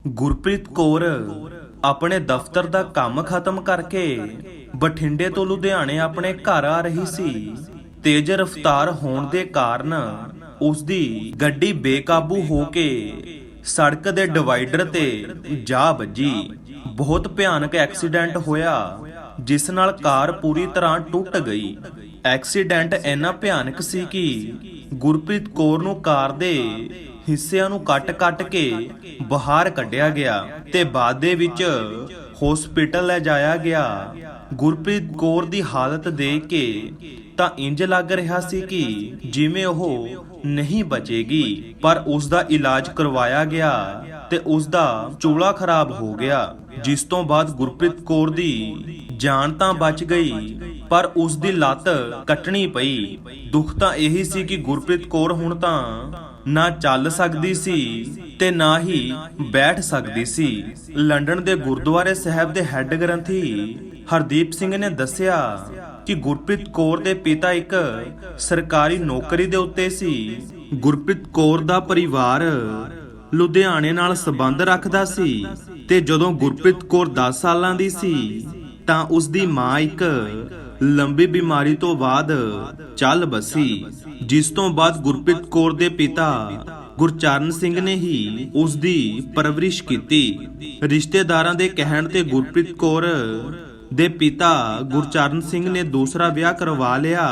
ਗੁਰਪ੍ਰੀਤ ਕੌਰ ਆਪਣੇ ਦਫ਼ਤਰ ਦਾ ਕੰਮ ਖਤਮ ਕਰਕੇ ਬਠਿੰਡੇ ਤੋਂ ਲੁਧਿਆਣੇ ਆਪਣੇ ਘਰ ਆ ਰਹੀ ਸੀ। ਤੇਜ਼ ਰਫ਼ਤਾਰ ਹੋਣ ਦੇ ਕਾਰਨ ਉਸ ਦੀ ਗੱਡੀ ਬੇਕਾਬੂ ਹੋ ਕੇ ਸੜਕ ਦੇ ਡਿਵਾਈਡਰ ਤੇ ਜਾ ਵੱਜੀ। ਬਹੁਤ ਭਿਆਨਕ ਐਕਸੀਡੈਂਟ ਹੋਇਆ ਜਿਸ ਨਾਲ ਕਾਰ ਪੂਰੀ ਤਰ੍ਹਾਂ ਟੁੱਟ ਗਈ। ਐਕਸੀਡੈਂਟ ਇੰਨਾ ਭਿਆਨਕ ਸੀ ਕਿ ਗੁਰਪ੍ਰੀਤ ਕੌਰ ਨੂੰ ਕਾਰ ਦੇ ਹਿੱਸਿਆਂ ਨੂੰ ਕੱਟ ਕੇ ਬਾਹਰ ਕੱਢਿਆ ਗਿਆ ਤੇ ਬਾਅਦ ਦੇ ਵਿੱਚ ਹਸਪੀਟਲ ਲੈ ਜਾਇਆ ਗਿਆ। ਗੁਰਪ੍ਰੀਤ ਕੌਰ ਦੀ ਹਾਲਤ ਦੇਖ ਕੇ ਤਾਂ ਇੰਜ ਲੱਗ ਰਿਹਾ ਸੀ ਕਿ ਜਿਵੇਂ ਉਹ ਨਹੀਂ ਬਚੇਗੀ, ਪਰ ਉਸ ਦਾ ਇਲਾਜ ਕਰਵਾਇਆ ਗਿਆ ਤੇ ਉਸ ਦਾ ਚੂਲਾ ਖਰਾਬ ਹੋ ਗਿਆ, ਜਿਸ ਤੋਂ ਬਾਅਦ ਗੁਰਪ੍ਰੀਤ ਕੌਰ ਦੀ ਜਾਨ ਤਾਂ ਬਚ ਗਈ ਪਰ ਉਸ ਦੀ ਲੱਤ ਕੱਟਣੀ ਪਈ। ਦੁੱਖ ਤਾਂ ਇਹੀ ਸੀ ਕਿ ਗੁਰਪ੍ਰੀਤ ਕੌਰ ਹੁਣ ਤਾਂ ਨਾ ਚੱਲ ਸਕਦੀ ਸੀ ਤੇ ਨਾ ਹੀ ਬੈਠ ਸਕਦੀ ਸੀ। ਲੰਡਨ ਦੇ ਗੁਰਦੁਆਰੇ ਸਾਹਿਬ ਦੇ ਹੈੱਡ ਗ੍ਰੰਥੀ ਹਰਦੀਪ ਸਿੰਘ ਨੇ ਦੱਸਿਆ ਕਿ ਗੁਰਪ੍ਰੀਤ ਕੌਰ ਦੇ ਪਿਤਾ ਇੱਕ ਸਰਕਾਰੀ ਨੌਕਰੀ ਦੇ ਉੱਤੇ ਸੀ। ਗੁਰਪ੍ਰੀਤ ਕੌਰ ਦਾ ਪਰਿਵਾਰ ਲੁਧਿਆਣੇ ਨਾਲ ਸੰਬੰਧ ਰੱਖਦਾ ਸੀ ਤੇ ਜਦੋਂ ਗੁਰਪ੍ਰੀਤ ਕੌਰ 10 ਸਾਲਾਂ ਦੀ ਸੀ ਤਾਂ ਉਸ ਦੀ ਮਾਂ ਇੱਕ ਲੰਬੀ ਬਿਮਾਰੀ ਤੋਂ ਬਾਅਦ ਚੱਲ ਬਸੀ, ਜਿਸ ਤੋਂ ਬਾਅਦ ਗੁਰਪ੍ਰੀਤ ਕੌਰ ਦੇ ਪਿਤਾ ਗੁਰਚਰਨ ਸਿੰਘ ਨੇ ਹੀ ਉਸ ਦੀ ਪਰਵਰਿਸ਼ ਕੀਤੀ। ਰਿਸ਼ਤੇਦਾਰਾਂ ਦੇ ਕਹਿਣ ਤੇ ਗੁਰਪ੍ਰੀਤ ਕੌਰ ਦੇ ਪਿਤਾ ਗੁਰਚਰਨ ਸਿੰਘ ਨੇ ਦੂਸਰਾ ਵਿਆਹ ਕਰਵਾ ਲਿਆ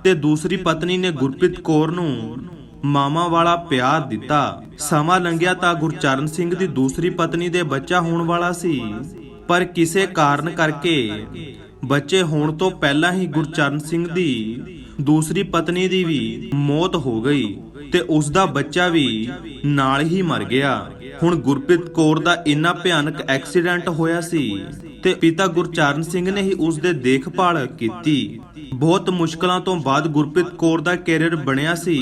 ਤੇ ਦੂਸਰੀ ਪਤਨੀ ਨੇ ਗੁਰਪ੍ਰੀਤ ਕੌਰ ਨੂੰ ਮਾਮਾ ਵਾਲਾ ਪਿਆਰ ਦਿੱਤਾ। ਸਮਾਂ ਲੰਘਿਆ ਤਾਂ ਗੁਰਚਰਨ ਸਿੰਘ ਦੀ ਦੂਸਰੀ ਪਤਨੀ ਦੇ ਬੱਚਾ ਹੋਣ ਵਾਲਾ ਸੀ, ਪਰ ਕਿਸੇ ਕਾਰਨ ਕਰਕੇ ਬੱਚੇ ਹੋਣ ਤੋਂ ਪਹਿਲਾਂ ਹੀ ਗੁਰਚਰਨ ਸਿੰਘ ਦੀ ਦੂਸਰੀ ਪਤਨੀ ਦੀ ਵੀ ਮੌਤ ਹੋ ਗਈ ਤੇ ਉਸ ਦਾ ਬੱਚਾ ਵੀ ਨਾਲ ਹੀ ਮਰ ਗਿਆ। ਹੁਣ ਗੁਰਪ੍ਰੀਤ ਕੌਰ ਦਾ ਇੰਨਾ ਭਿਆਨਕ ਐਕਸੀਡੈਂਟ ਹੋਇਆ ਸੀ ਤੇ ਪਿਤਾ ਗੁਰਚਰਨ ਸਿੰਘ ਨੇ ਹੀ ਉਸ ਦੇ ਦੇਖਭਾਲ ਕੀਤੀ। ਬਹੁਤ ਮੁਸ਼ਕਲਾਂ ਤੋਂ ਬਾਅਦ ਗੁਰਪ੍ਰੀਤ ਕੌਰ ਦਾ ਕੈਰੀਅਰ ਬਣਿਆ ਸੀ।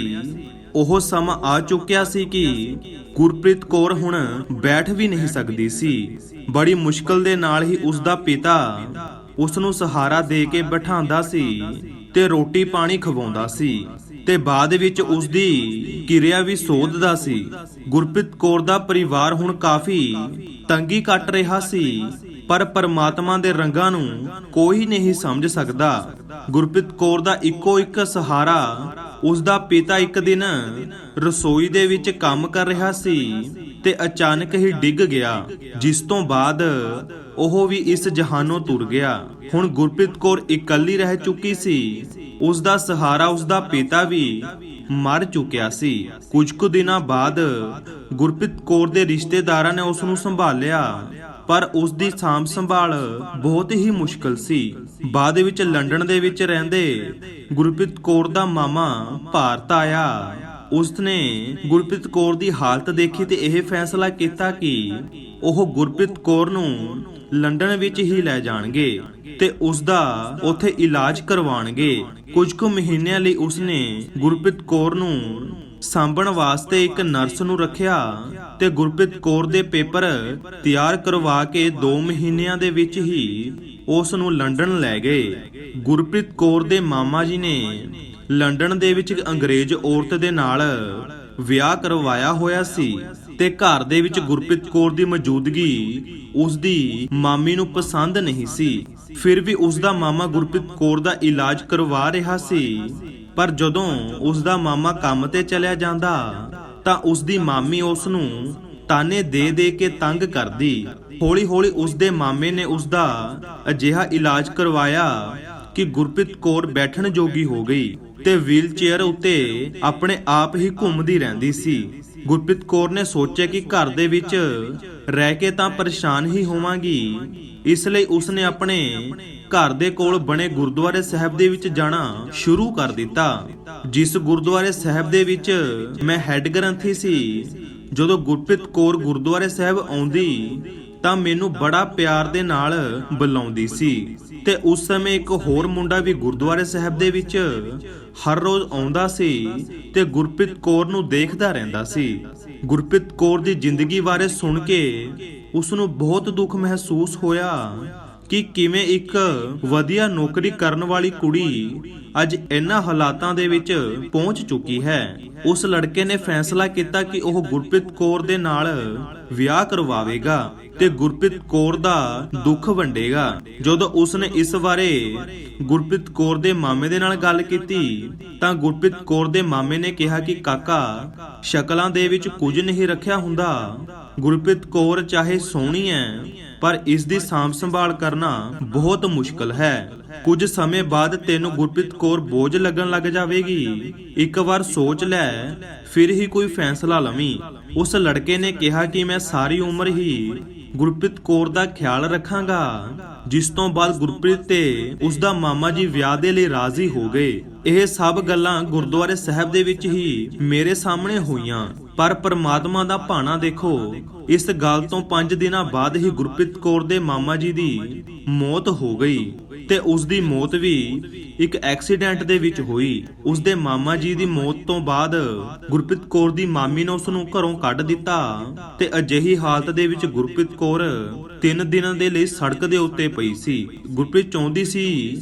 ਉਹ ਸਮਾਂ ਆ ਚੁੱਕਿਆ ਸੀ ਕਿ ਗੁਰਪ੍ਰੀਤ ਕੌਰ ਹੁਣ ਬੈਠ ਵੀ ਨਹੀਂ ਸਕਦੀ ਸੀ। ਬੜੀ ਮੁਸ਼ਕਲ ਦੇ ਨਾਲ ਹੀ ਉਸ ਦਾ ਪਿਤਾ ਉਸ ਨੂੰ ਸਹਾਰਾ ਦੇ ਕੇ ਬਿਠਾਉਂਦਾ ਸੀ ਤੇ ਰੋਟੀ ਪਾਣੀ ਖਵਾਉਂਦਾ ਸੀ ਤੇ ਬਾਅਦ ਵਿੱਚ ਉਸ ਦੀ ਕਿਰਿਆ ਵੀ ਸੋਧਦਾ ਸੀ। ਗੁਰਪ੍ਰੀਤ ਕੌਰ ਦਾ ਪਰਿਵਾਰ ਹੁਣ ਕਾਫੀ ਤੰਗੀ ਕੱਟ ਰਿਹਾ ਸੀ, ਪਰ ਪਰਮਾਤਮਾ ਦੇ ਰੰਗਾਂ ਨੂੰ ਕੋਈ ਨਹੀਂ ਸਮਝ ਸਕਦਾ। ਗੁਰਪ੍ਰੀਤ ਕੌਰ ਦਾ ਇੱਕੋ ਇੱਕ ਸਹਾਰਾ ਉਸ ਦਾ ਪਿਤਾ ਇੱਕ ਦਿਨ ਰਸੋਈ ਦੇ ਵਿੱਚ ਕੰਮ ਕਰ ਰਿਹਾ ਸੀ ਤੇ ਅਚਾਨਕ ਹੀ ਡਿੱਗ ਗਿਆ, ਜਿਸ ਤੋਂ ਬਾਅਦ ਉਹ ਵੀ ਇਸ ਜਹਾਨੋਂ ਤੁਰ ਗਿਆ। ਹੁਣ ਗੁਰਪ੍ਰੀਤ ਕੌਰ ਇਕੱਲੀ ਰਹਿ ਚੁੱਕੀ ਸੀ। ਉਸ ਦਾ ਸਹਾਰਾ ਉਸ ਦਾ ਪਿਤਾ ਵੀ ਮਰ ਚੁੱਕਿਆ ਸੀ। ਕੁਝ ਕੁ ਦਿਨਾਂ ਬਾਅਦ ਗੁਰਪ੍ਰੀਤ ਕੌਰ ਦੇ ਰਿਸ਼ਤੇਦਾਰਾਂ ਨੇ ਉਸ ਨੂੰ ਸੰਭਾਲਿਆ, ਪਰ ਉਸ ਦੀ ਸਾਂਭ ਸੰਭਾਲ ਬਹੁਤ ਹੀ ਮੁਸ਼ਕਲ ਸੀ। ਬਾਅਦ ਵਿੱਚ ਲੰਡਨ ਦੇ ਵਿੱਚ ਰਹਿੰਦੇ ਗੁਰਪ੍ਰੀਤ ਕੌਰ ਦਾ ਮਾਮਾ ਭਾਰਤ ਆਇਆ। ਉਸ ਨੇ ਗੁਰਪ੍ਰੀਤ ਕੌਰ ਦੀ ਹਾਲਤ ਦੇਖੀ ਤੇ ਇਹ ਫੈਸਲਾ ਕੀਤਾ ਕਿ ਉਹ ਗੁਰਪ੍ਰੀਤ ਕੌਰ ਨੂੰ ਲੰਡਨ ਵਿੱਚ ਹੀ ਲੈ ਜਾਣਗੇ ਤੇ ਉਸ ਦਾ ਉੱਥੇ ਇਲਾਜ ਕਰਵਾਉਣਗੇ। ਕੁਝ ਕੁ ਮਹੀਨਿਆਂ ਲਈ ਉਸ ਨੇ ਗੁਰਪ੍ਰੀਤ ਕੌਰ ਨੂੰ ਸਾਂਭਣ ਵਾਸਤੇ ਇੱਕ ਨਰਸ ਨੂੰ ਰੱਖਿਆ ਤੇ ਗੁਰਪ੍ਰੀਤ ਕੌਰ ਦੇ ਪੇਪਰ ਤਿਆਰ ਕਰਵਾ ਕੇ 2 ਮਹੀਨਿਆਂ ਦੇ ਵਿੱਚ ਹੀ ਉਸ ਨੂੰ ਲੰਡਨ ਲੈ ਗਏ। ਗੁਰਪ੍ਰੀਤ ਕੌਰ ਦੇ ਮਾਮਾ ਜੀ ਨੇ ਲੰਡਨ ਦੇ ਵਿੱਚ ਇੱਕ ਅੰਗਰੇਜ਼ ਔਰਤ ਦੇ ਨਾਲ ਵਿਆਹ ਕਰਵਾਇਆ ਹੋਇਆ ਸੀ ਤੇ ਘਰ ਦੇ ਵਿੱਚ ਗੁਰਪ੍ਰੀਤ ਕੌਰ ਦੀ ਮੌਜੂਦਗੀ ਉਸ ਦੀ ਮਾਮੀ ਨੂੰ ਪਸੰਦ ਨਹੀਂ ਸੀ। ਫਿਰ ਵੀ ਉਸ ਦਾ ਮਾਮਾ ਗੁਰਪ੍ਰੀਤ ਕੌਰ ਦਾ ਇਲਾਜ ਕਰਵਾ ਰਿਹਾ ਸੀ, ਪਰ ਜਦੋਂ ਉਸ ਦਾ ਮਾਮਾ ਕੰਮ ਤੇ ਚਲਿਆ ਜਾਂਦਾ ਤਾਂ ਉਸ ਦੀ ਮਾਮੀ ਉਸ ਨੂੰ ਤਾਨੇ ਦੇ ਕੇ ਤੰਗ ਕਰਦੀ। ਹੌਲੀ ਹੌਲੀ ਉਸ ਦੇ ਮਾਮੇ ਨੇ ਉਸ ਦਾ ਅਜਿਹਾ ਇਲਾਜ ਕਰਵਾਇਆ ਕਿ ਗੁਰਪ੍ਰੀਤ ਕੌਰ ਬੈਠਣ ਜੋਗੀ ਹੋ ਗਈ ਤੇ ਵੀਲ ਚੇਅਰ ਉੱਤੇ ਆਪਣੇ ਆਪ ਹੀ ਘੁੰਮਦੀ ਰਹਿੰਦੀ ਸੀ। ਗੁਰਪ੍ਰੀਤ ਕੌਰ ਨੇ ਸੋਚਿਆ ਕਿ ਘਰ ਦੇ ਵਿੱਚ ਰਹਿ ਕੇ ਤਾਂ ਪਰੇਸ਼ਾਨ ਹੀ ਹੋਵਾਂਗੀ, ਇਸ ਲਈ ਉਸਨੇ ਆਪਣੇ ਘਰ ਦੇ ਕੋਲ ਬਣੇ ਗੁਰਦੁਆਰੇ ਸਾਹਿਬ ਦੇ ਵਿੱਚ ਜਾਣਾ ਸ਼ੁਰੂ ਕਰ ਦਿੱਤਾ। ਜਿਸ ਗੁਰਦੁਆਰੇ ਸਾਹਿਬ ਦੇ ਵਿੱਚ ਮੈਂ ਹੈੱਡ ਗ੍ਰੰਥੀ ਸੀ, ਜਦੋਂ ਗੁਰਪ੍ਰੀਤ ਕੌਰ ਗੁਰਦੁਆਰੇ ਸਾਹਿਬ ਆਉਂਦੀ ਤਾਂ ਮੈਨੂੰ ਬੜਾ ਪਿਆਰ ਦੇ ਨਾਲ ਬੁਲਾਉਂਦੀ ਸੀ ਤੇ ਉਸ ਸਮੇਂ ਇੱਕ ਹੋਰ ਮੁੰਡਾ ਵੀ ਗੁਰਦੁਆਰੇ ਸਾਹਿਬ ਦੇ ਵਿੱਚ ਹਰ ਰੋਜ਼ ਆਉਂਦਾ ਸੀ ਤੇ ਗੁਰਪ੍ਰੀਤ ਕੌਰ ਨੂੰ ਦੇਖਦਾ ਰਹਿੰਦਾ ਸੀ। ਗੁਰਪ੍ਰੀਤ ਕੌਰ ਦੀ ਜ਼ਿੰਦਗੀ ਬਾਰੇ ਸੁਣ ਕੇ ਉਸ ਨੂੰ ਬਹੁਤ ਦੁੱਖ ਮਹਿਸੂਸ ਹੋਇਆ ਕਿ ਕਿਵੇਂ ਇੱਕ ਵਧੀਆ ਨੌਕਰੀ ਕਰਨ ਵਾਲੀ ਕੁੜੀ ਅੱਜ ਇਹਨਾਂ ਹਾਲਾਤਾਂ ਦੇ ਵਿੱਚ ਪਹੁੰਚ ਚੁੱਕੀ ਹੈ। ਉਸ ਲੜਕੇ ਨੇ ਫੈਸਲਾ ਕੀਤਾ ਕਿ ਉਹ ਗੁਰਪ੍ਰੀਤ ਕੌਰ ਦੇ ਨਾਲ ਵਿਆਹ ਕਰਵਾਵੇਗਾ ਤੇ ਗੁਰਪ੍ਰੀਤ ਕੌਰ ਦਾ ਦੁੱਖ ਵੰਡੇਗਾ। ਜਦੋਂ ਉਸਨੇ ਇਸ ਬਾਰੇ ਗੁਰਪ੍ਰੀਤ ਕੌਰ ਦੇ ਮਾਮੇ ਦੇ ਨਾਲ ਗੱਲ ਕੀਤੀ ਤਾਂ ਗੁਰਪ੍ਰੀਤ ਕੌਰ ਦੇ ਮਾਮੇ ਨੇ ਕਿਹਾ ਕਿ ਕਾਕਾ, ਸ਼ਕਲਾਂ ਦੇ ਵਿੱਚ ਕੁਝ ਨਹੀਂ ਰੱਖਿਆ ਹੁੰਦਾ। ਗੁਰਪ੍ਰੀਤ ਕੌਰ ਚਾਹੇ ਸੋਹਣੀ ਹੈ ਪਰ ਇਸ ਦੀ ਸਾਂਭ ਸੰਭਾਲ ਕਰਨਾ ਬਹੁਤ ਮੁਸ਼ਕਲ ਹੈ। ਕੁਝ ਸਮੇਂ ਬਾਅਦ ਤੈਨੂੰ ਗੁਰਪ੍ਰੀਤ ਕੌਰ ਬੋਝ ਲੱਗਣ ਲੱਗ ਜਾਵੇਗੀ। ਇੱਕ ਵਾਰ ਸੋਚ ਲੈ, ਫਿਰ ਹੀ ਕੋਈ ਫੈਸਲਾ ਲਵੀਂ। ਉਸ ਲੜਕੇ ਨੇ ਕਿਹਾ ਕਿ ਮੈਂ ਸਾਰੀ ਉਮਰ ਹੀ ਗੁਰਪ੍ਰੀਤ ਕੌਰ ਦਾ ਖਿਆਲ ਰੱਖਾਂਗਾ। ਜਿਸ ਤੋਂ ਬਾਅਦ ਗੁਰਪ੍ਰੀਤ ਤੇ ਉਸ ਦਾ ਮਾਮਾ ਜੀ ਵਿਆਹ ਦੇ ਲਈ ਰਾਜ਼ੀ ਹੋ ਗਏ। ਇਹ ਸਭ ਗੱਲਾਂ ਗੁਰਦੁਆਰੇ ਸਾਹਿਬ ਦੇ ਵਿੱਚ ਹੀ ਮੇਰੇ ਸਾਹਮਣੇ ਹੋਈਆਂ। ਪਰ ਪਰਮਾਤਮਾ ਦਾ ਭਾਣਾ ਦੇਖੋ, ਇਸ ਗੱਲ ਤੋਂ 5 ਦਿਨਾਂ ਬਾਅਦ ਹੀ ਗੁਰਪ੍ਰੀਤ ਕੌਰ ਦੇ ਮਾਮਾ ਜੀ ਦੀ ਮੌਤ ਹੋ ਗਈ ਤੇ ਉਸ ਦੀ ਮੌਤ ਵੀ ਇੱਕ ਐਕਸੀਡੈਂਟ ਦੇ ਵਿੱਚ ਹੋਈ। ਉਸ ਦੇ ਮਾਮਾ ਜੀ ਦੀ ਮੌਤ ਤੋਂ ਬਾਅਦ ਗੁਰਪ੍ਰੀਤ ਕੌਰ ਦੀ ਮਾਮੀ ਨੇ ਉਸ ਨੂੰ ਘਰੋਂ ਕੱਢ ਦਿੱਤਾ ਤੇ ਅਜਿਹੀ ਹਾਲਤ ਦੇ ਵਿੱਚ ਗੁਰਪ੍ਰੀਤ ਕੌਰ 3 ਦਿਨਾਂ ਦੇ ਲਈ ਸੜਕ ਦੇ ਉੱਤੇ ਪਈ ਸੀ। ਗੁਰਪ੍ਰੀਤ ਚਾਹੁੰਦੀ ਸੀ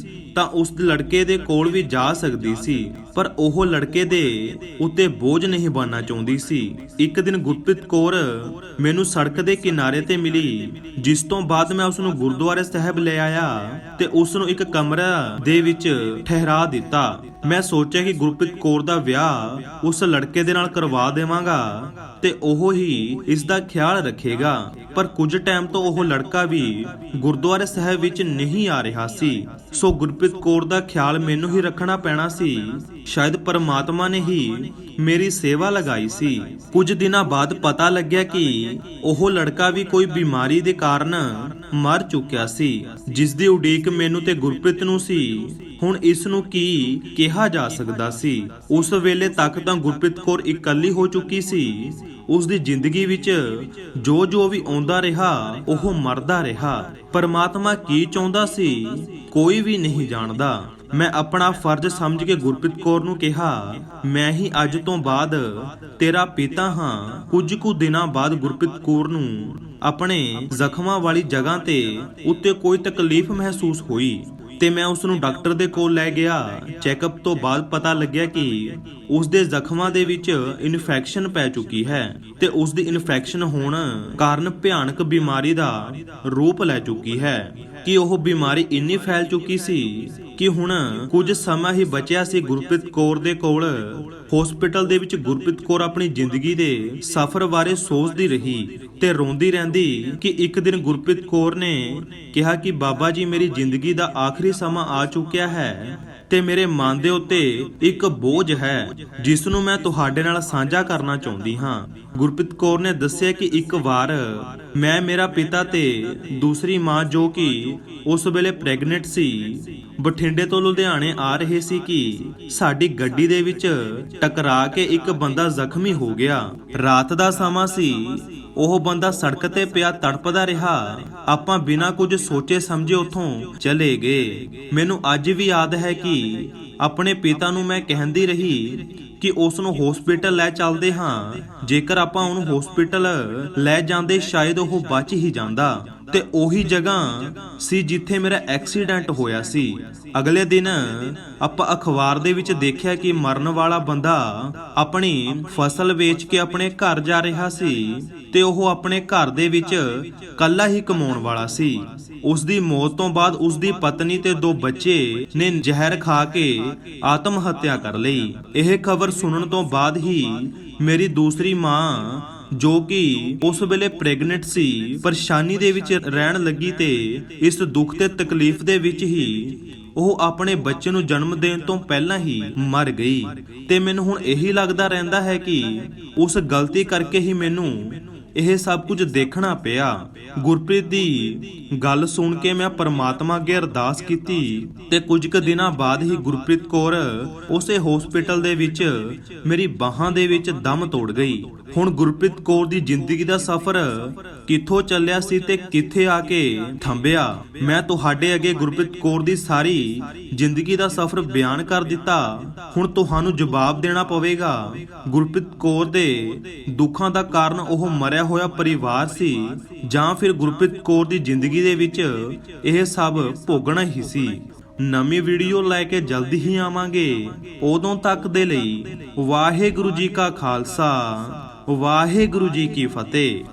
ਤਾਂ ਉਸ ਲੜਕੇ ਦੇ ਕੋਲ ਵੀ ਜਾ ਸਕਦੀ ਸੀ, ਪਰ ਉਹ ਲੜਕੇ ਦੇ ਉੱਤੇ ਬੋਝ ਨਹੀਂ ਬਣਨਾ ਚਾਹੁੰਦੀ ਸੀ। ਇੱਕ ਦਿਨ ਗੁਰਪ੍ਰੀਤ ਕੌਰ ਮੈਨੂੰ ਸੜਕ ਦੇ ਕਿਨਾਰੇ ਤੇ ਮਿਲੀ, ਜਿਸ ਤੋਂ ਬਾਅਦ ਮੈਂ ਉਸ ਨੂੰ ਗੁਰਦੁਆਰੇ ਸਾਹਿਬ ਲੈ ਆਇਆ ਤੇ ਉਸ ਨੂੰ ਇੱਕ ਕਮਰਾ ਦੇ ਵਿੱਚ ਠਹਿਰਾ ਦਿੱਤਾ। ਮੈਂ ਸੋਚਿਆ ਕਿ ਗੁਰਪ੍ਰੀਤ ਕੌਰ ਦਾ ਵਿਆਹ ਉਸ ਲੜਕੇ ਦੇ ਨਾਲ ਕਰਵਾ ਦੇਵਾਂਗਾ ਤੇ ਉਹ ਹੀ ਇਸ ਦਾ ਖਿਆਲ ਰੱਖੇਗਾ। ਪਰ ਕੁਝ ਟਾਈਮ ਤੋਂ ਉਹ ਲੜਕਾ ਵੀ ਗੁਰਦੁਆਰੇ ਸਾਹਿਬ ਵਿੱਚ ਨਹੀਂ ਆ ਰਿਹਾ ਸੀ। ਸੋ ਗੁਰਪ੍ਰੀਤ ਕੌਰ ਦਾ ਖਿਆਲ ਮੈਨੂੰ ਹੀ ਰੱਖਣਾ ਪੈਣਾ ਸੀ। ਸ਼ਾਇਦ ਪਰਮਾਤਮਾ ਨੇ ਹੀ ਮੇਰੀ ਸੇਵਾ ਲਗਾਈ ਸੀ। ਕੁਝ ਦਿਨਾਂ ਬਾਅਦ ਪਤਾ ਲੱਗਿਆ ਕਿ ਉਹ ਲੜਕਾ ਵੀ ਕੋਈ ਬਿਮਾਰੀ ਦੇ ਕਾਰਨ ਮਰ ਚੁੱਕਿਆ ਸੀ, ਜਿਸ ਦੀ ਉਡੀਕ ਮੈਨੂੰ ਤੇ ਗੁਰਪ੍ਰੀਤ ਨੂੰ ਸੀ। ਹੁਣ ਇਸ ਨੂੰ ਕੀ ਕਿਹਾ ਜਾ ਸਕਦਾ ਸੀ? ਉਸ ਵੇਲੇ ਤੱਕ ਤਾਂ ਗੁਰਪ੍ਰੀਤ ਕੌਰ ਇਕੱਲੀ ਹੋ ਚੁੱਕੀ ਸੀ। ਉਸ ਦੀ ਜ਼ਿੰਦਗੀ ਵਿੱਚ ਜੋ ਵੀ ਆਉਂਦਾ ਰਿਹਾ ਉਹ ਮਰਦਾ ਰਿਹਾ। ਪਰਮਾਤਮਾ ਕੀ ਚਾਹੁੰਦਾ ਸੀ ਕੋਈ ਵੀ ਨਹੀਂ ਜਾਣਦਾ। ਮੈਂ ਆਪਣਾ ਫਰਜ਼ ਸਮਝ ਕੇ ਗੁਰਪ੍ਰੀਤ ਕੌਰ ਨੂੰ ਕਿਹਾ, ਮੈਂ ਹੀ ਅੱਜ ਤੋਂ ਬਾਅਦ ਤੇਰਾ ਪਿਤਾ ਹਾਂ। ਕੁਝ ਕੁ ਦਿਨਾਂ ਬਾਅਦ ਗੁਰਪ੍ਰੀਤ ਕੌਰ ਨੂੰ ਆਪਣੇ ਜ਼ਖਮਾਂ ਵਾਲੀ ਜਗ੍ਹਾ ਤੇ ਉੱਤੇ ਕੋਈ ਤਕਲੀਫ ਮਹਿਸੂਸ ਹੋਈ ਤੇ ਮੈਂ ਉਸ ਨੂੰ ਡਾਕਟਰ ਦੇ ਕੋਲ ਲੈ ਗਿਆ। ਚੈੱਕਅਪ ਤੋਂ ਬਾਅਦ ਪਤਾ ਲੱਗਿਆ ਕਿ ਉਸ ਦੇ ਜ਼ਖਮਾਂ ਦੇ ਵਿੱਚ ਇਨਫੈਕਸ਼ਨ ਪੈ ਚੁੱਕੀ ਹੈ ਤੇ ਉਸ ਦੀ ਇਨਫੈਕਸ਼ਨ ਹੋਣ ਕਾਰਨ ਭਿਆਨਕ ਬਿਮਾਰੀ ਦਾ ਰੂਪ ਲੈ ਚੁੱਕੀ ਹੈ ਕਿ ਉਹ ਬਿਮਾਰੀ ਇੰਨੀ ਫੈਲ ਚੁੱਕੀ ਸੀ ਕਿ ਹੁਣ ਕੁਝ ਸਮਾਂ ਹੀ ਬਚਿਆ ਸੀ ਗੁਰਪ੍ਰੀਤ ਕੌਰ ਦੇ ਕੋਲ। ਹਸਪੀਟਲ ਦੇ ਵਿੱਚ ਗੁਰਪ੍ਰੀਤ ਕੌਰ ਆਪਣੀ ਜ਼ਿੰਦਗੀ ਦੇ ਸਫ਼ਰ ਬਾਰੇ ਸੋਚਦੀ ਰਹੀ ਤੇ ਰੋਂਦੀ ਰਹਿੰਦੀ ਕਿ ਇੱਕ ਦਿਨ ਗੁਰਪ੍ਰੀਤ ਕੌਰ ਨੇ ਕਿਹਾ ਕਿ ਬਾਬਾ ਜੀ, ਮੇਰੀ ਜ਼ਿੰਦਗੀ ਦਾ ਆਖਰੀ ਸਮਾਂ ਆ ਚੁੱਕਿਆ ਹੈ ਤੇ ਮੇਰੇ ਮਨ ਦੇ ਉੱਤੇ ਇੱਕ ਬੋਝ ਹੈ ਜਿਸ ਨੂੰ ਮੈਂ ਤੁਹਾਡੇ ਨਾਲ ਸਾਂਝਾ ਕਰਨਾ ਚਾਹੁੰਦੀ ਹਾਂ। ਗੁਰਪ੍ਰੀਤ ਕੌਰ ਨੇ ਦੱਸਿਆ ਕਿ ਇੱਕ ਵਾਰ ਮੈਂ, ਮੇਰਾ ਪਿਤਾ ਤੇ ਦੂਸਰੀ ਮਾਂ ਜੋ ਕਿ ਉਸ ਵੇਲੇ ਪ੍ਰੈਗਨੈਂਟ ਸੀ, ਬਠਿੰਡੇ ਤੋਂ ਲੁਧਿਆਣੇ ਆ ਰਹੇ ਸੀ ਕਿ ਸਾਡੀ ਗੱਡੀ ਦੇ ਵਿੱਚ ਟਕਰਾ ਕੇ ਇੱਕ ਬੰਦਾ ਜ਼ਖਮੀ ਹੋ ਗਿਆ। ਰਾਤ ਦਾ ਸਮਾਂ ਸੀ। ਉਹ ਬੰਦਾ ਸੜਕ ਤੇ ਪਿਆ ਤੜਪਦਾ ਰਿਹਾ। ਆਪਾਂ ਬਿਨਾਂ ਕੁਝ ਸੋਚੇ ਸਮਝੇ ਉੱਥੋਂ ਚਲੇ ਗਏ। ਮੈਨੂੰ ਅੱਜ ਵੀ ਯਾਦ ਹੈ ਕਿ ਆਪਣੇ ਪਿਤਾ ਨੂੰ ਮੈਂ ਕਹਿੰਦੀ ਰਹੀ ਕਿ ਉਸ ਨੂੰ ਹਸਪੀਟਲ ਲੈ ਚੱਲਦੇ ਹਾਂ। ਜੇਕਰ ਆਪਾਂ ਉਹਨੂੰ ਹਸਪੀਟਲ ਲੈ ਜਾਂਦੇ ਸ਼ਾਇਦ ਉਹ ਬਚ ਹੀ ਜਾਂਦਾ ਤੇ ਉਹੀ ਜਗ੍ਹਾ ਸੀ ਜਿੱਥੇ ਮੇਰਾ ਐਕਸੀਡੈਂਟ ਹੋਇਆ ਸੀ। ਅਗਲੇ ਦਿਨ ਆਪਾਂ ਅਖਬਾਰ ਦੇ ਵਿੱਚ ਦੇਖਿਆ ਕਿ ਮਰਨ ਵਾਲਾ ਬੰਦਾ ਆਪਣੀ ਫਸਲ ਵੇਚ ਕੇ ਆਪਣੇ ਘਰ ਜਾ ਰਿਹਾ ਸੀ ਤੇ ਉਹ ਆਪਣੇ ਘਰ ਦੇ ਵਿੱਚ ਇਕੱਲਾ ਹੀ ਕਮਾਉਣ ਵਾਲਾ ਸੀ। ਉਸ ਦੀ ਮੌਤ ਤੋਂ ਬਾਅਦ ਉਸ ਦੀ ਪਤਨੀ ਤੇ 2 ਬੱਚੇ ਨੇ ਜ਼ਹਿਰ ਖਾ ਕੇ ਆਤਮ ਹੱਤਿਆ ਕਰ ਲਈ। ਇਹ ਖਬਰ ਸੁਣਨ ਤੋਂ ਬਾਅਦ ਹੀ ਮੇਰੀ ਦੂਸਰੀ ਮਾਂ ਜੋ ਕਿ ਉਸ ਵੇਲੇ ਪ੍ਰੈਗਨੈਂਟ ਸੀ, ਪਰੇਸ਼ਾਨੀ ਦੇ ਵਿੱਚ ਰਹਿਣ ਲੱਗੀ ਤੇ ਇਸ ਦੁੱਖ ਤੇ ਤਕਲੀਫ ਦੇ ਵਿੱਚ ਹੀ ਉਹ ਆਪਣੇ ਬੱਚੇ ਨੂੰ ਜਨਮ ਦੇਣ ਤੋਂ ਪਹਿਲਾਂ ਹੀ ਮਰ ਗਈ। ਤੇ ਮੈਨੂੰ ਹੁਣ ਇਹੀ ਲੱਗਦਾ ਰਹਿੰਦਾ ਹੈ ਕਿ ਉਸ ਗਲਤੀ ਕਰਕੇ ਹੀ ਮੈਨੂੰ ਇਹ ਸਭ ਕੁਝ ਦੇਖਣਾ ਪਿਆ। ਗੁਰਪ੍ਰੀਤ ਦੀ ਗੱਲ ਸੁਣ ਕੇ ਮੈਂ ਪਰਮਾਤਮਾ ਅੱਗੇ ਅਰਦਾਸ ਕੀਤੀ ਤੇ ਕੁਝ ਕੁ ਦਿਨਾਂ ਬਾਅਦ ਹੀ ਗੁਰਪ੍ਰੀਤ ਕੌਰ ਉਸੇ ਹਸਪੀਟਲ ਦੇ ਵਿੱਚ ਮੇਰੀ ਬਾਹਾਂ ਦੇ ਵਿੱਚ ਦਮ ਤੋੜ ਗਈ। ਹੁਣ ਗੁਰਪ੍ਰੀਤ ਕੌਰ ਦੀ ਜ਼ਿੰਦਗੀ ਦਾ ਸਫ਼ਰ ਕਿੱਥੋਂ ਚੱਲਿਆ ਸੀ ਤੇ ਕਿੱਥੇ ਆ ਕੇ ਥੰਬਿਆ। ਮੈਂ ਤੁਹਾਡੇ ਅੱਗੇ ਗੁਰਪ੍ਰੀਤ ਕੌਰ ਦੀ ਸਾਰੀ ਜ਼ਿੰਦਗੀ ਦਾ ਸਫ਼ਰ ਬਿਆਨ ਕਰ ਦਿੱਤਾ। ਹੁਣ ਤੁਹਾਨੂੰ ਜਵਾਬ ਦੇਣਾ ਪਵੇਗਾ ਗੁਰਪ੍ਰੀਤ ਕੌਰ ਦੇ ਦੁੱਖਾਂ ਦਾ ਕਾਰਨ ਉਹ ਮਰਿਆ ਹੋਇਆ ਪਰਿਵਾਰ ਸੀ ਜਾਂ ਫਿਰ ਗੁਰਪ੍ਰੀਤ ਕੌਰ ਦੀ ਜ਼ਿੰਦਗੀ ਦੇ ਵਿੱਚ ਇਹ ਸਭ ਭੋਗਣਾ ਹੀ ਸੀ। ਨਵੀਂ ਵੀਡੀਓ ਲੈ ਕੇ ਜਲਦੀ ਹੀ ਆਵਾਂਗੇ। ਉਦੋਂ ਤੱਕ ਦੇ ਲਈ ਵਾਹਿਗੁਰੂ ਜੀ ਕਾ ਖਾਲਸਾ, ਵਾਹਿਗੁਰੂ ਜੀ ਕੀ ਫਤਿਹ।